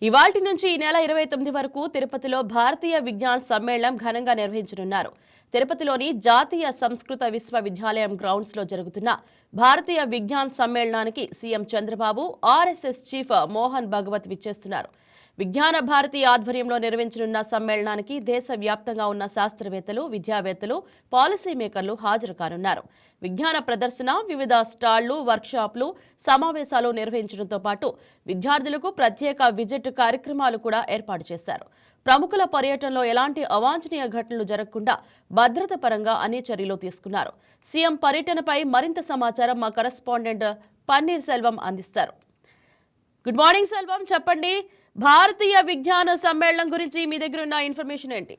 ఇవాల్టి నుంచి ఈ నెల 29 వరకు తిరుపతిలో భారతీయ విజ్ఞాన్ సమ్మేళనం ఘనంగా నిర్వహించనున్నారు. తిరుపతిలోని జాతీయ సంస్కృత విశ్వవిద్యాలయం గ్రౌండ్స్ లో జరుగుతున్న భారతీయ విజ్ఞాన్ సమ్మేళనానికి CM Chandrababu, RSS chief Mohan Bhagwat విచ్చేస్తున్నారు. విజ్ఞాన భారతి ఆధ్వర్యంలో నిర్వహించనున్న సమ్మేళనానికి దేశవ్యాప్తంగా ఉన్న శాస్త్రవేత్తలు, విద్యావేత్తలు, పాలసీ మేకర్లు హాజరు కానున్నారు. విజ్ఞాన ప్రదర్శన, వివిధ స్టాళ్లు, వర్క్షాప్లు, సమావేశాలు నిర్వహించడంతో పాటు విద్యార్థులకు ప్రత్యేక విజిట్ కార్యక్రమాలు కూడా ఏర్పాటు చేశారు. ప్రముఖుల పర్యటనలో ఎలాంటి అవాంఛనీయ ఘటనలు జరగకుండా భద్రత పరంగా అన్ని చర్యలు తీసుకున్నారు. సీఎం పర్యటనపై మరింత సమాచారం మా కరెస్పాండెంట్ పన్నీర్ సెల్వం అందిస్తారు. గుడ్ మార్నింగ్ సెల్వం, చెప్పండి, భారతీయ విజ్ఞాన సమ్మేళనం గురించి మీ దగ్గర ఉన్న ఇన్ఫర్మేషన్ ఏంటి?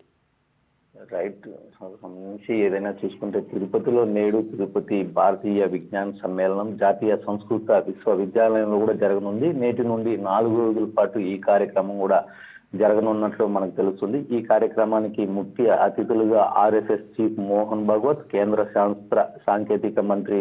రైట్, సంబంధించి ఏదైనా చూసుకుంటే తిరుపతిలో నేడు తిరుపతి భారతీయ విజ్ఞాన సమ్మేళనం జాతీయ సంస్కృత విశ్వవిద్యాలయంలో కూడా జరగనుంది. నేటి నుండి 4 రోజుల పాటు ఈ కార్యక్రమం కూడా జరగనున్నట్లు మనకు తెలుస్తుంది. ఈ కార్యక్రమానికి ముఖ్య అతిథులుగా ఆర్ఎస్ఎస్ చీఫ్ మోహన్ భగవత్, కేంద్ర శాస్త్ర సాంకేతిక మంత్రి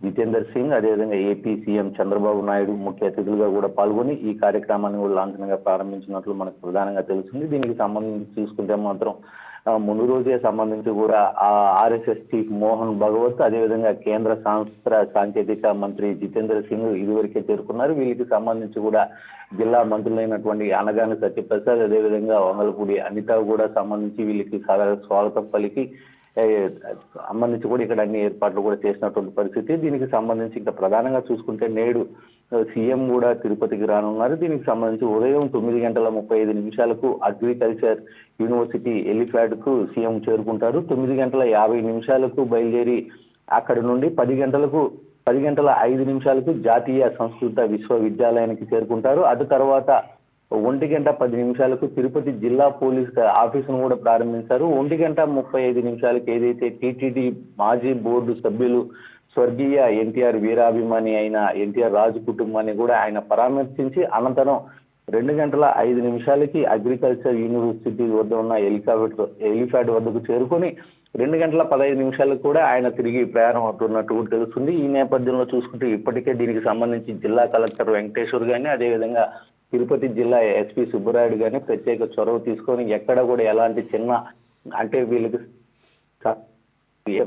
జితేందర్ సింగ్, అదేవిధంగా ఏపీ సీఎం చంద్రబాబు నాయుడు ముఖ్య అతిథులుగా కూడా పాల్గొని ఈ కార్యక్రమాన్ని కూడా లాంఛనంగా ప్రారంభించినట్లు మనకు ప్రధానంగా తెలుస్తుంది. దీనికి సంబంధించి చూసుకుంటే మాత్రం ముందు రోజే సంబంధించి కూడా ఆర్ఎస్ఎస్ చీఫ్ మోహన్ భగవత్, అదేవిధంగా కేంద్ర శాస్త్ర సాంకేతిక మంత్రి జితేందర్ సింగ్ ఇదివరకే చేరుకున్నారు. వీళ్ళకి సంబంధించి కూడా జిల్లా మంత్రులైనటువంటి అనగాని సత్యప్రసాద్, అదేవిధంగా వంగలపూడి అనిత కూడా సంబంధించి వీళ్ళకి స్వాగతం పలికి సంబంధించి కూడా ఇక్కడ అన్ని ఏర్పాట్లు కూడా చేసినటువంటి పరిస్థితి. దీనికి సంబంధించి ఇంకా ప్రధానంగా చూసుకుంటే నేడు సీఎం కూడా తిరుపతికి రానున్నారు. దీనికి సంబంధించి ఉదయం 9:35 అగ్రికల్చర్ యూనివర్సిటీ ఎలిఫ్యాడ్ కు సీఎం చేరుకుంటారు. 9:50 బయలుదేరి అక్కడి నుండి 10:05 జాతీయ సంస్కృత విశ్వవిద్యాలయానికి చేరుకుంటారు. అటు తర్వాత 1:10 తిరుపతి జిల్లా పోలీస్ ఆఫీసును కూడా ప్రారంభించారు. 1:35 ఏదైతే టీటీడీ మాజీ బోర్డు సభ్యులు స్వర్గీయ ఎన్టీఆర్ వీరాభిమాని అయిన ఎన్టీఆర్ రాజు కుటుంబాన్ని కూడా ఆయన పరామర్శించి అనంతరం 2:05 అగ్రికల్చర్ యూనివర్సిటీ వద్ద ఉన్న ఎలిఫాడ్ వద్దకు చేరుకొని 2:15 కూడా ఆయన తిరిగి ప్రయాణం అవుతున్నట్టు కూడా తెలుస్తుంది. ఈ నేపథ్యంలో చూసుకుంటే ఇప్పటికే దీనికి సంబంధించి జిల్లా కలెక్టర్ వెంకటేశ్వర్ గాని, అదేవిధంగా తిరుపతి జిల్లా ఎస్పీ సుబ్బరాయుడు గాని ప్రత్యేక చొరవ తీసుకొని ఎక్కడ కూడా ఎలాంటి అంటే వీళ్ళకి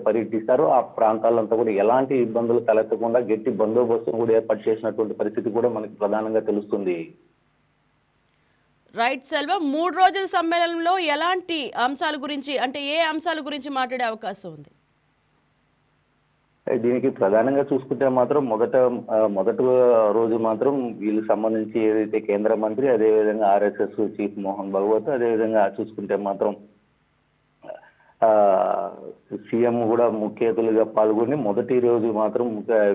పర్యటిస్తారో ఆ ప్రాంతాలంతా కూడా ఎలాంటి ఇబ్బందులు తలెత్తకుండా గట్టి బందోబస్తును కూడా ఏర్పాటు చేసినటువంటి పరిస్థితి కూడా మనకి ప్రధానంగా తెలుస్తుంది. రైట్ సెల్వం, 3 రోజుల సమ్మేళనంలో ఎలాంటి అంశాల గురించి, అంటే ఏ అంశాల గురించి మాట్లాడే అవకాశం ఉంది? దీనికి ప్రధానంగా చూసుకుంటే మాత్రం మొదటి రోజు మాత్రం వీళ్ళకి సంబంధించి ఏదైతే కేంద్ర మంత్రి, అదేవిధంగా ఆర్ఎస్ఎస్ చీఫ్ మోహన్ భగవత్, అదేవిధంగా చూసుకుంటే మాత్రం సీఎం కూడా ముఖ్య అతిథులుగా పాల్గొని మొదటి రోజు మాత్రం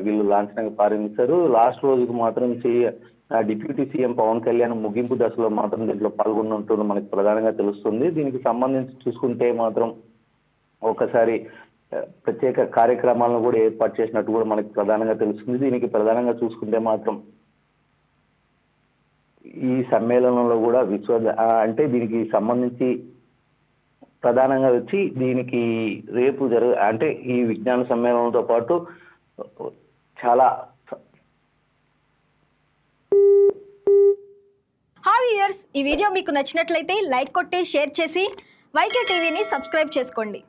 వీళ్ళు లాంఛనంగా ప్రారంభిస్తారు. లాస్ట్ రోజుకు మాత్రం డిప్యూటీ సీఎం పవన్ కళ్యాణ్ ముగింపు దశలో మాత్రం దీంట్లో పాల్గొన్నట్టు మనకి ప్రధానంగా తెలుస్తుంది. దీనికి సంబంధించి చూసుకుంటే మాత్రం ఒకసారి ప్రత్యేక కార్యక్రమాలను కూడా ఏర్పాటు చేసినట్టు కూడా మనకి ప్రధానంగా తెలుస్తుంది. దీనికి ప్రధానంగా చూసుకుంటే మాత్రం ఈ సమ్మేళనంలో కూడా అంటే దీనికి సంబంధించి ప్రధానంగా వచ్చి దీనికి రేపు అంటే ఈ విజ్ఞాన సమ్మేళనంతో పాటు చాలా ఈ వీడియో మీకు నచ్చినట్లయితే లైక్ కొట్టి షేర్ చేసి వైకే టీవీని సబ్స్క్రైబ్ చేసుకోండి.